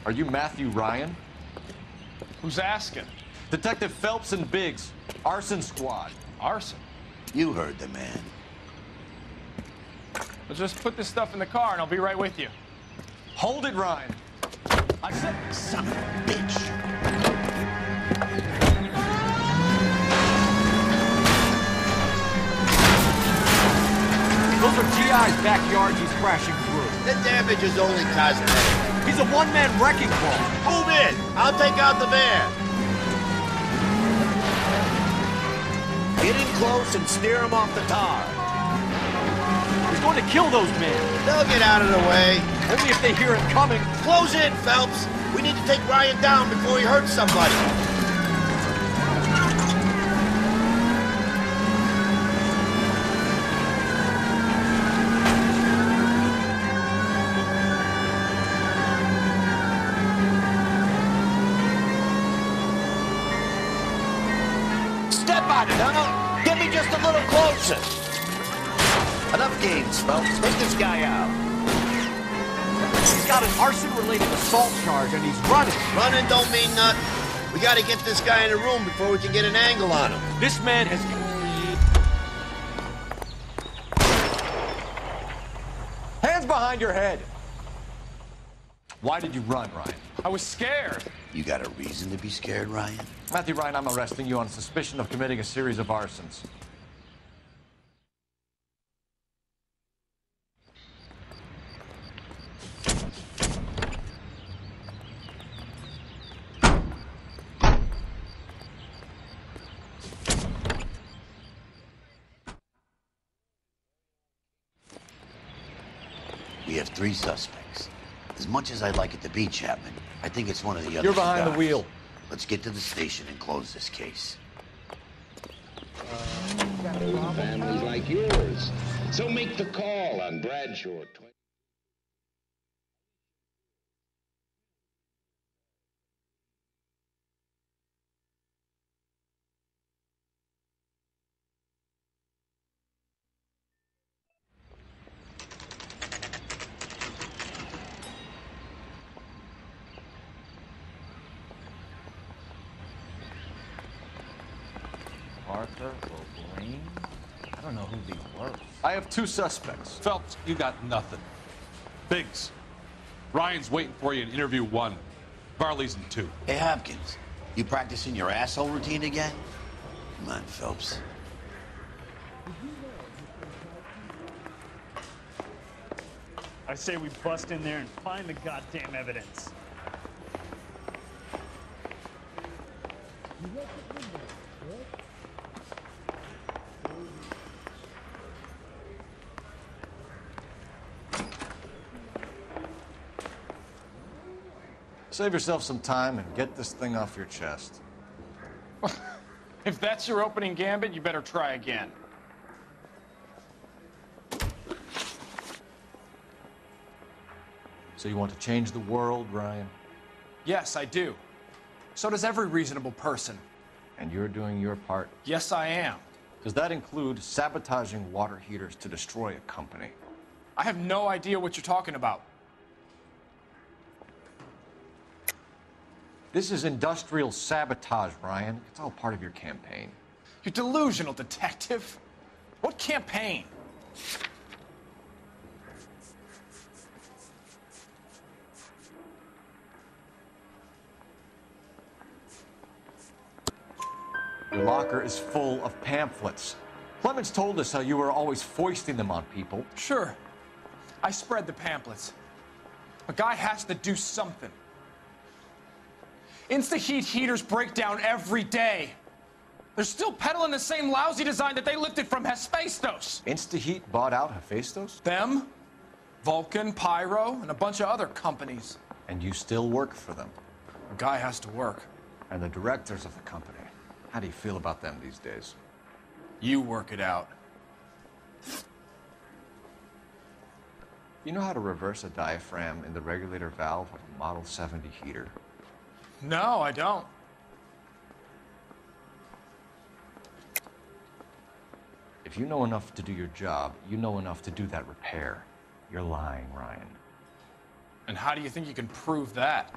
Are you Matthew Ryan? Who's asking? Detective Phelps and Biggs, arson squad. Arson? You heard the man. Well, just put this stuff in the car and I'll be right with you. Hold it, Ryan. I said... Son of a bitch. Those are GI's backyards he's crashing through. The damage is only cosmetic. He's a one-man wrecking ball. Move in. I'll take out the van. Get in close and steer him off the tar. He's going to kill those men. They'll get out of the way. Only if they hear him coming. Close in, Phelps. We need to take Ryan down before he hurts somebody. Step on it, huh? Get me just a little closer. Enough games, Phelps. Take this guy out. He's got an arson-related assault charge, and he's running. Running don't mean nothing. We gotta get this guy in the room before we can get an angle on him. This man has... Hands behind your head. Why did you run, Ryan? I was scared. You got a reason to be scared, Ryan? Matthew Ryan, I'm arresting you on suspicion of committing a series of arsons. We have 3 suspects. As much as I'd like it to be Chapman, I think it's one of the other You're behind the guys. wheel. Let's get to the station and close this case. Families like yours. So make the call on Bradshaw 20. Arthur or Green? I don't know who'd be worse. I have 2 suspects. Phelps, you got nothing. Biggs, Ryan's waiting for you in interview 1. Varley's in 2. Hey, Hopkins, you practicing your asshole routine again? Come on, Phelps. I say we bust in there and find the goddamn evidence. Save yourself some time and get this thing off your chest. If that's your opening gambit, you better try again. So you want to change the world, Ryan? Yes, I do. So does every reasonable person. And you're doing your part? Yes, I am. Does that include sabotaging water heaters to destroy a company? I have no idea what you're talking about. This is industrial sabotage, Ryan. It's all part of your campaign. You're delusional, detective. What campaign? Your locker is full of pamphlets. Clemens told us how you were always foisting them on people. Sure. I spread the pamphlets. A guy has to do something. Insta-heat heaters break down every day. They're still peddling the same lousy design that they lifted from Hephaestus. Insta-heat bought out Hephaestus? Them, Vulcan, Pyro, and a bunch of other companies. And you still work for them. A guy has to work. And the directors of the company. How do you feel about them these days? You work it out. You know how to reverse a diaphragm in the regulator valve of a Model 70 heater? No, I don't. If you know enough to do your job, you know enough to do that repair. You're lying, Ryan. And how do you think you can prove that?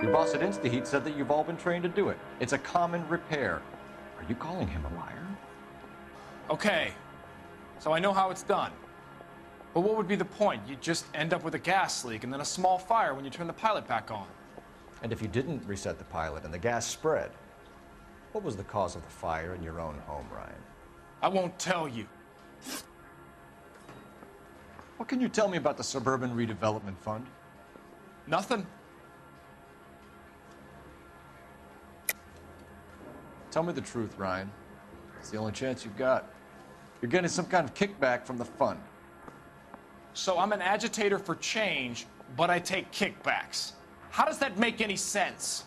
Your boss at InstaHeat said that you've all been trained to do it. It's a common repair. Are you calling him a liar? Okay, so I know how it's done. But what would be the point? You just end up with a gas leak and then a small fire when you turn the pilot back on. And if you didn't reset the pilot and the gas spread, what was the cause of the fire in your own home, Ryan? I won't tell you. What can you tell me about the Suburban Redevelopment Fund? Nothing. Tell me the truth, Ryan. It's the only chance you've got. You're getting some kind of kickback from the fund. So I'm an agitator for change, but I take kickbacks. How does that make any sense?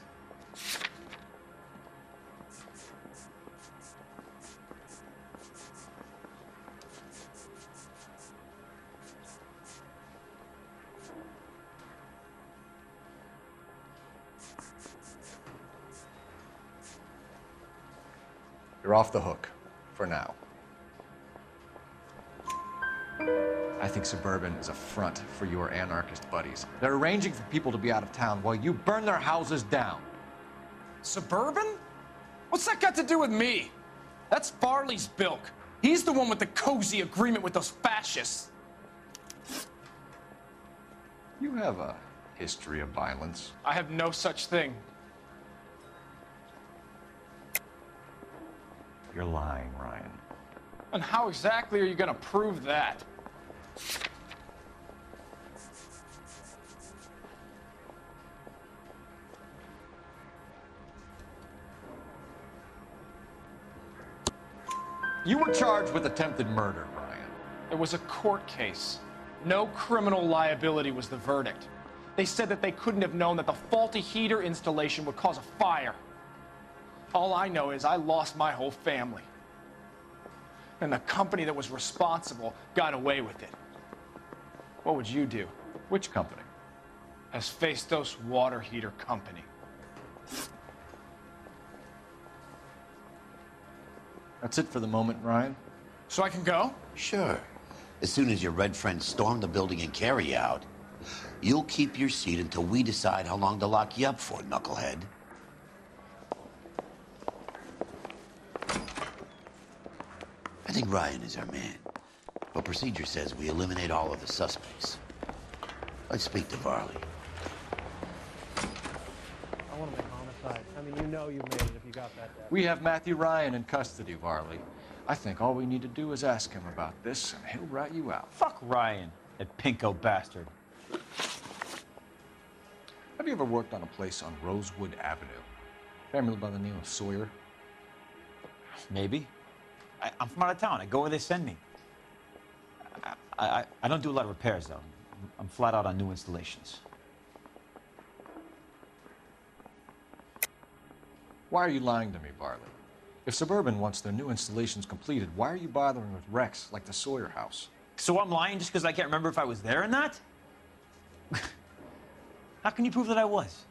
You're off the hook, for now. I think Suburban is a front for your anarchist buddies. They're arranging for people to be out of town while you burn their houses down. Suburban? What's that got to do with me? That's Farley's bilk. He's the one with the cozy agreement with those fascists. You have a history of violence. I have no such thing. You're lying, Ryan. And how exactly are you gonna prove that? You were charged with attempted murder, Ryan. It was a court case. No criminal liability was the verdict. They said that they couldn't have known that the faulty heater installation would cause a fire. All I know is I lost my whole family. And the company that was responsible got away with it. What would you do? Which company? Hephaestus Water Heater Company. That's it for the moment, Ryan. So I can go? Sure. As soon as your red friends storm the building and carry you out, you'll keep your seat until we decide how long to lock you up for, knucklehead. I think Ryan is our man. But procedure says we eliminate all of the suspects. Let's speak to Varley. I want to make homicide. I mean, you know you've made it if you got that down. We have Matthew Ryan in custody, Varley. I think all we need to do is ask him about this, and he'll rat you out. Fuck Ryan, that pinko bastard. Have you ever worked on a place on Rosewood Avenue? Family by the name of Sawyer? Maybe. I'm from out of town. I go where they send me. I don't do a lot of repairs, though. I'm flat out on new installations. Why are you lying to me, Varley? If Suburban wants their new installations completed, why are you bothering with wrecks like the Sawyer house? So I'm lying just because I can't remember if I was there or not? How can you prove that I was?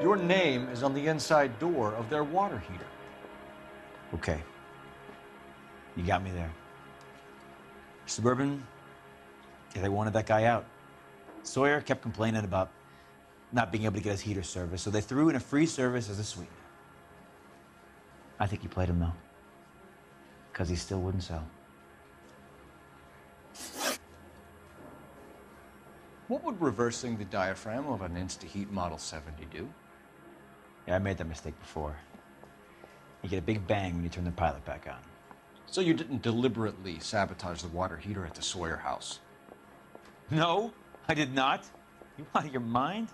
Your name is on the inside door of their water heater. Okay. You got me there. Suburban, yeah, they wanted that guy out. Sawyer kept complaining about not being able to get his heater service, so they threw in a free service as a sweetener. I think he played him, though, because he still wouldn't sell. What would reversing the diaphragm of an InstaHeat Model 70 do? Yeah, I made that mistake before. You get a big bang when you turn the pilot back on. So you didn't deliberately sabotage the water heater at the Sawyer house? No, I did not. You out of your mind?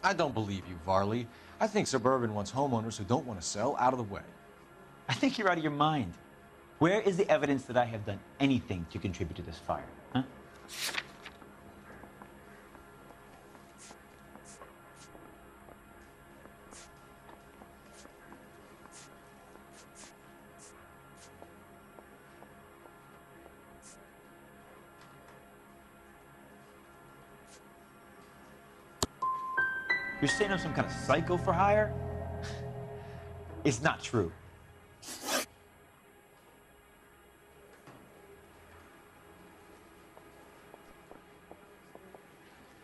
I don't believe you, Varley. I think Suburban wants homeowners who don't want to sell out of the way. I think you're out of your mind. Where is the evidence that I have done anything to contribute to this fire, huh? You're saying I'm some kind of psycho for hire? It's not true.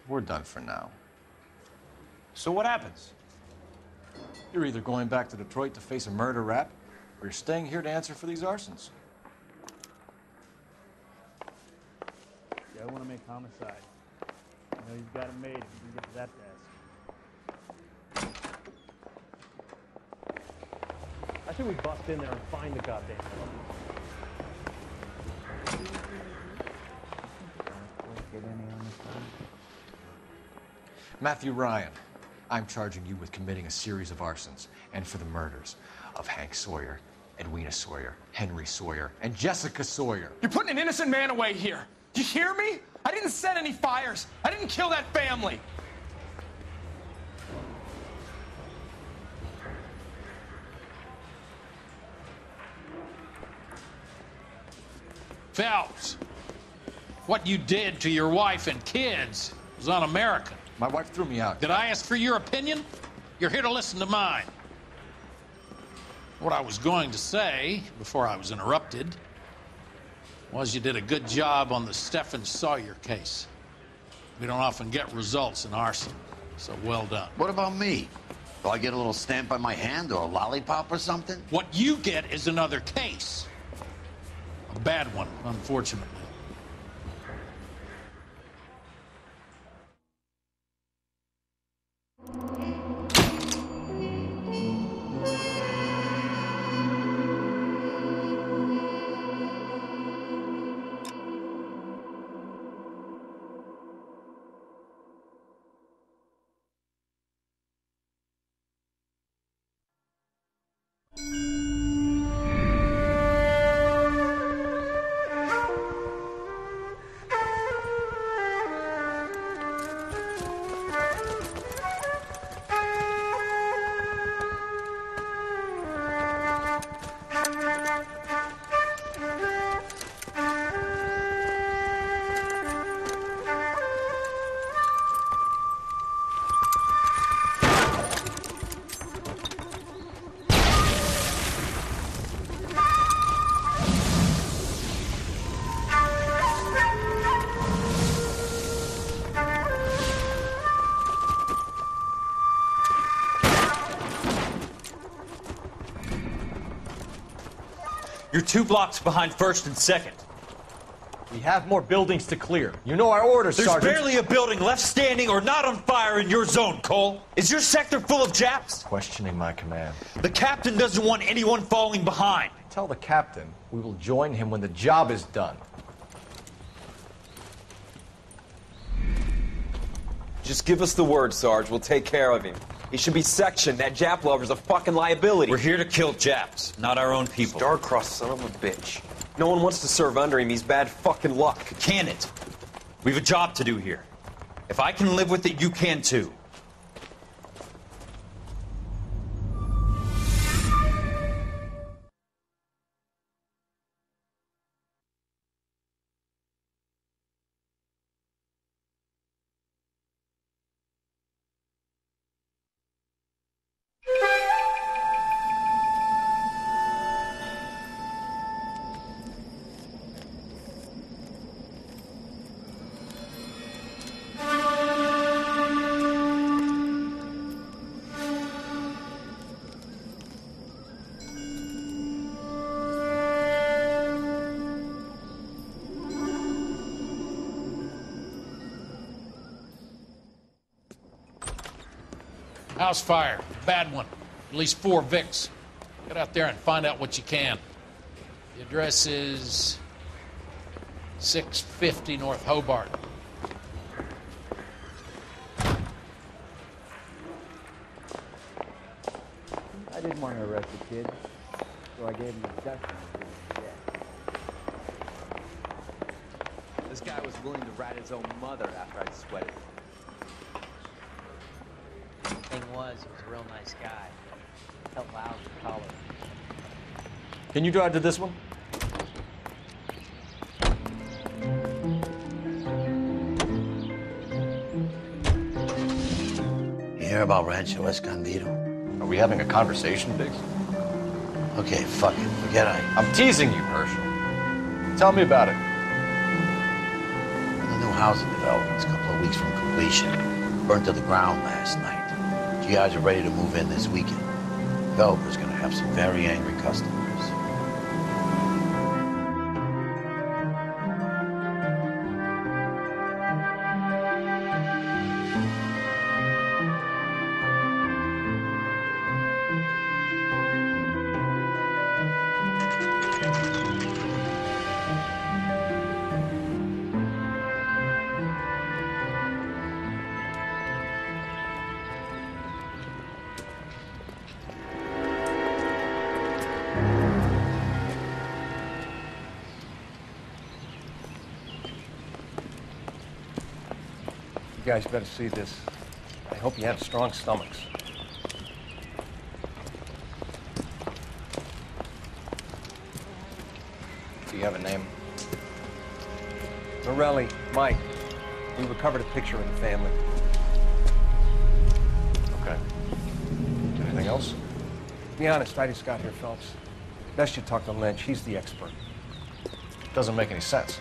We're done for now. So what happens? You're either going back to Detroit to face a murder rap, or you're staying here to answer for these arsons. Yeah, I want to make homicide. I know you've got it made if you can get to that desk. I think we bust in there and find the goddamn bodies. Matthew Ryan, I'm charging you with committing a series of arsons and for the murders of Hank Sawyer, Edwina Sawyer, Henry Sawyer, and Jessica Sawyer. You're putting an innocent man away here. Do you hear me? I didn't set any fires. I didn't kill that family. Phelps, what you did to your wife and kids was un-American. My wife threw me out. Did I ask for your opinion? You're here to listen to mine. What I was going to say, before I was interrupted, was you did a good job on the Stephen Sawyer case. We don't often get results in arson, so well done. What about me? Do I get a little stamp on my hand or a lollipop or something? What you get is another case. A bad one, unfortunately. You're 2 blocks behind first and second. We have more buildings to clear. You know our orders, There's Sergeant. barely a building left standing or not on fire in your zone, Cole. Is your sector full of Japs? Questioning my command. The captain doesn't want anyone falling behind. Tell the captain we will join him when the job is done. Just give us the word, Sarge. We'll take care of him. He should be sectioned. That Jap lover's a fucking liability. We're here to kill Japs, not our own people. Star-crossed son of a bitch. No one wants to serve under him. He's bad fucking luck. Can it? We have a job to do here. If I can live with it, you can too. House fire, bad one. At least 4 Vicks. Get out there and find out what you can. The address is 650 North Hobart. I didn't want to arrest the kid, so I gave him a duck. This guy was willing to rat his own mother after I'd sweated. Thing was, he was a real nice guy. Felt loud and collar. Can you drive to this one? Yeah, hear about Rancho Escondido? Are we having a conversation, Biggs? Okay, fuck it. Forget I'm teasing you, Herschel. Tell me about it. The new housing development's a couple of weeks from completion. Burnt to the ground last night. GIs are ready to move in this weekend. Developer's gonna have some very angry customers. You guys better see this. I hope you have strong stomachs. Do you have a name? Morelli, Mike. We recovered a picture of the family. Okay. Anything else? Be honest, I just got here, Phelps. Best you talk to Lynch. He's the expert. Doesn't make any sense.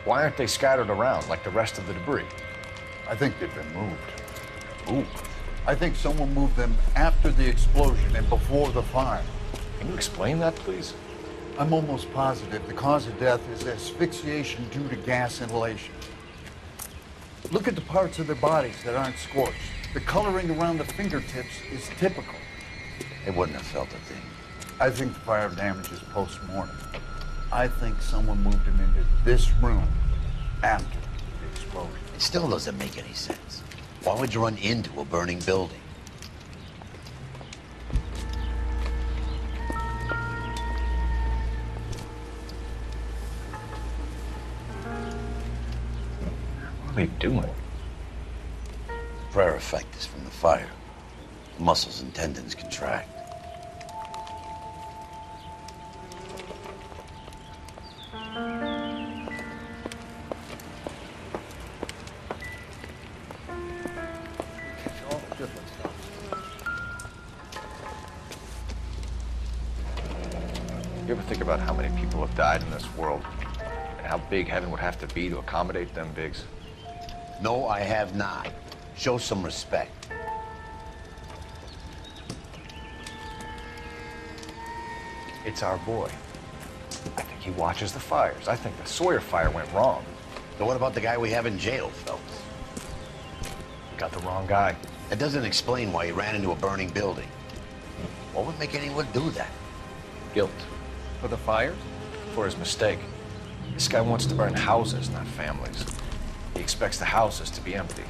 Why aren't they scattered around like the rest of the debris? I think they've been moved. Ooh. I think someone moved them after the explosion and before the fire. Can you explain that, please? I'm almost positive the cause of death is asphyxiation due to gas inhalation. Look at the parts of their bodies that aren't scorched. The coloring around the fingertips is typical. They wouldn't have felt a thing. I think the fire damage is post-mortem. I think someone moved them into this room after the explosion. It still doesn't make any sense. Why would you run into a burning building? What are they doing? Prayer effect is from the fire. Muscles and tendons contract. You ever think about how many people have died in this world? And how big heaven would have to be to accommodate them, Biggs? No, I have not. Show some respect. It's our boy. I think he watches the fires. I think the Sawyer fire went wrong. So what about the guy we have in jail, Phelps? Got the wrong guy. That doesn't explain why he ran into a burning building. What would make anyone do that? Guilt. For the fires? For his mistake. This guy wants to burn houses, not families. He expects the houses to be empty.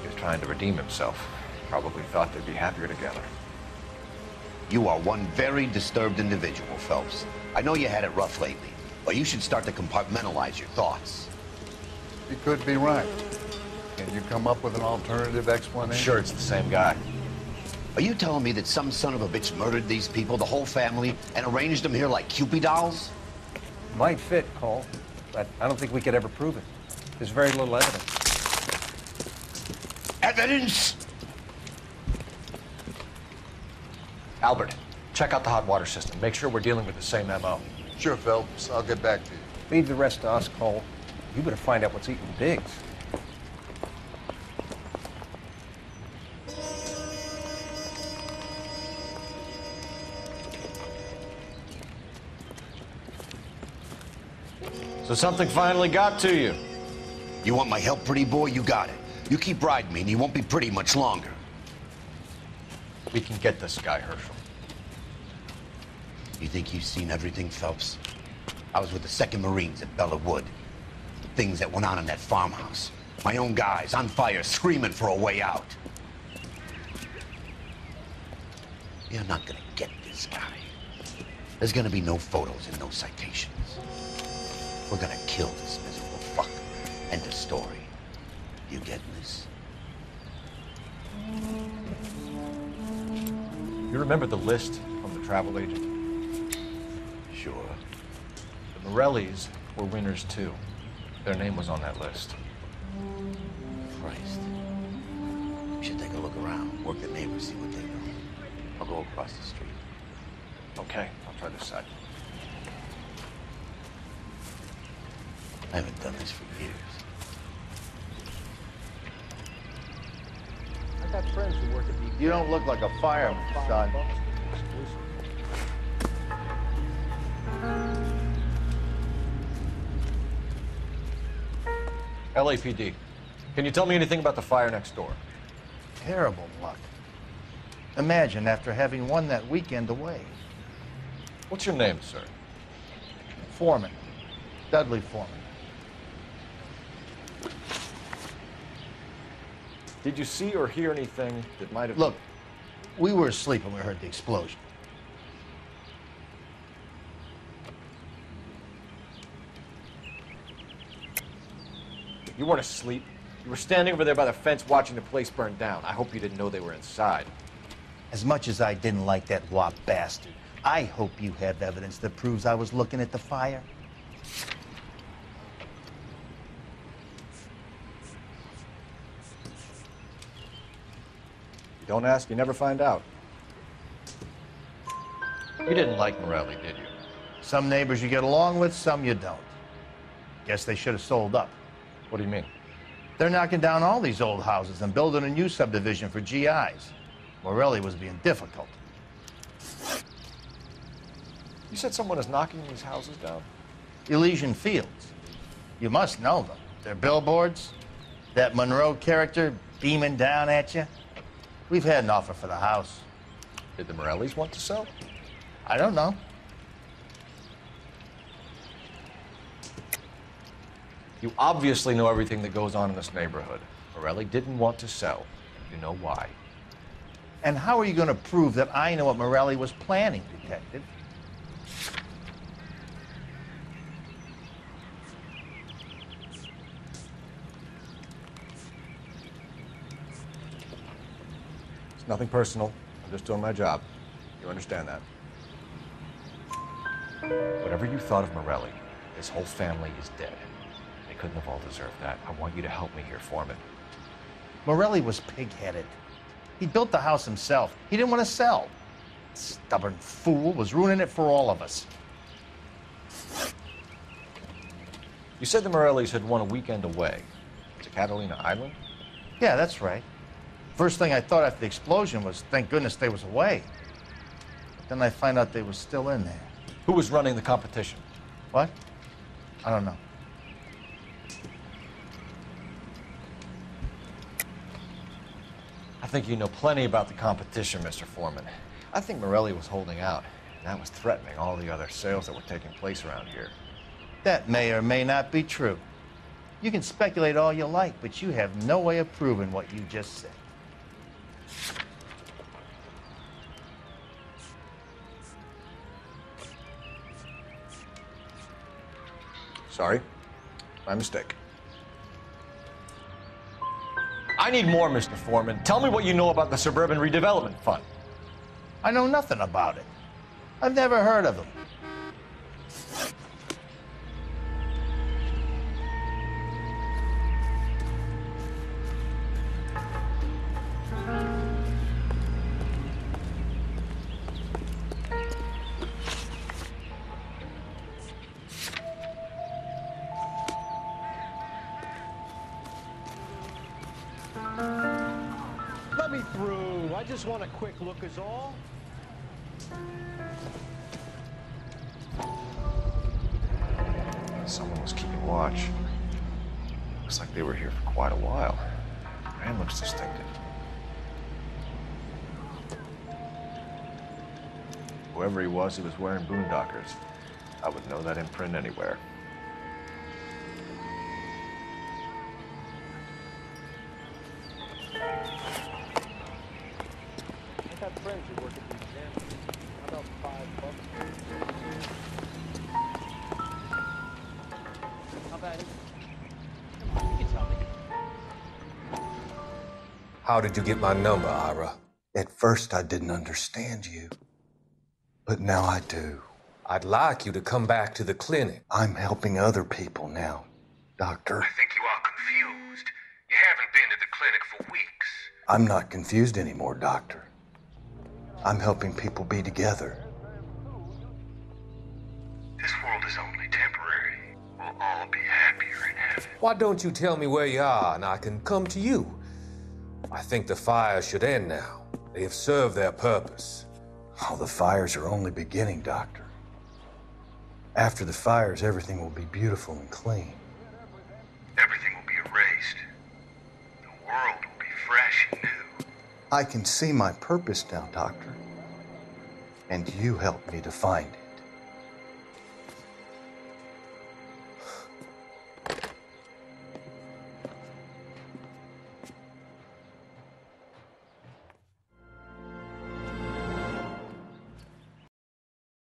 He was trying to redeem himself. Probably thought they'd be happier together. You are one very disturbed individual, Phelps. I know you had it rough lately, but you should start to compartmentalize your thoughts. You could be right. Can you come up with an alternative explanation? I'm sure it's the same guy. Are you telling me that some son of a bitch murdered these people, the whole family, and arranged them here like Cupid dolls? Might fit, Cole, but I don't think we could ever prove it. There's very little evidence. Evidence? Albert, check out the hot water system. Make sure we're dealing with the same MO. Sure, Phelps. I'll get back to you. Leave the rest to us, Cole. You better find out what's eating Biggs. So something finally got to you. You want my help, pretty boy? You got it. You keep riding me and you won't be pretty much longer. We can get this guy, Herschel. You think you've seen everything, Phelps? I was with the 2nd Marines at Bella Wood. The things that went on in that farmhouse. My own guys on fire, screaming for a way out. You're not gonna get this guy. There's gonna be no photos and no citations. We're gonna kill this miserable fuck. End of story. You getting this? You remember the list from the travel agent? Sure. The Morellis were winners too. Their name was on that list. Christ. We should take a look around, work the neighbors, see what they know. I'll go across the street. Okay, I'll try this side. I haven't done this for years. I got friends who work at the... You don't look like a fireman, son. LAPD. Can you tell me anything about the fire next door? Terrible luck. Imagine after having won that weekend away. What's your name, sir? Foreman. Dudley Foreman. Did you see or hear anything that might have... Look, we were asleep when we heard the explosion. You weren't asleep. You were standing over there by the fence watching the place burn down. I hope you didn't know they were inside. As much as I didn't like that wop bastard, I hope you have evidence that proves I was looking at the fire. You don't ask, you never find out. You didn't like Morelli, did you? Some neighbors you get along with, some you don't. Guess they should have sold up. What do you mean? They're knocking down all these old houses and building a new subdivision for GIs. Morelli was being difficult. You said someone is knocking these houses down? Elysian Fields. You must know them. Their billboards, that Monroe character beaming down at you. We've had an offer for the house. Did the Morellis want to sell? I don't know. You obviously know everything that goes on in this neighborhood. Morelli didn't want to sell. You know why. And how are you going to prove that I know what Morelli was planning, Detective? It's nothing personal. I'm just doing my job. You understand that? Whatever you thought of Morelli, his whole family is dead. They couldn't have all deserved that. I want you to help me here, Foreman. Morelli was pig-headed. He built the house himself. He didn't want to sell. Stubborn fool was ruining it for all of us. You said the Morellis had won a weekend away to Catalina Island? Yeah, that's right. First thing I thought after the explosion was, thank goodness they was away. But then I find out they was still in there. Who was running the competition? What? I don't know. I think you know plenty about the competition, Mr. Foreman. I think Morelli was holding out, and that was threatening all the other sales that were taking place around here. That may or may not be true. You can speculate all you like, but you have no way of proving what you just said. Sorry. My mistake. I need more, Mr. Foreman. Tell me what you know about the Suburban Redevelopment Fund. I know nothing about it. I've never heard of them. Let me through. I just want a quick look is all. Someone was keeping watch. Looks like they were here for quite a while. Man looks distinctive. Whoever he was wearing boondockers. I would know that imprint anywhere. I got friends who work at the exam. How about $5? How about it? Come on, you can tell me. How did you get my number, Ira? At first, I didn't understand you. But now I do. I'd like you to come back to the clinic. I'm helping other people now, Doctor. I think you are confused. You haven't been to the clinic for weeks. I'm not confused anymore, Doctor. I'm helping people be together. This world is only temporary. We'll all be happier in heaven. Why don't you tell me where you are and I can come to you? I think the fires should end now. They have served their purpose. Oh, the fires are only beginning, Doctor. After the fires, everything will be beautiful and clean. Everything will be erased. The world will be fresh and new. I can see my purpose now, Doctor. And you helped me to find it.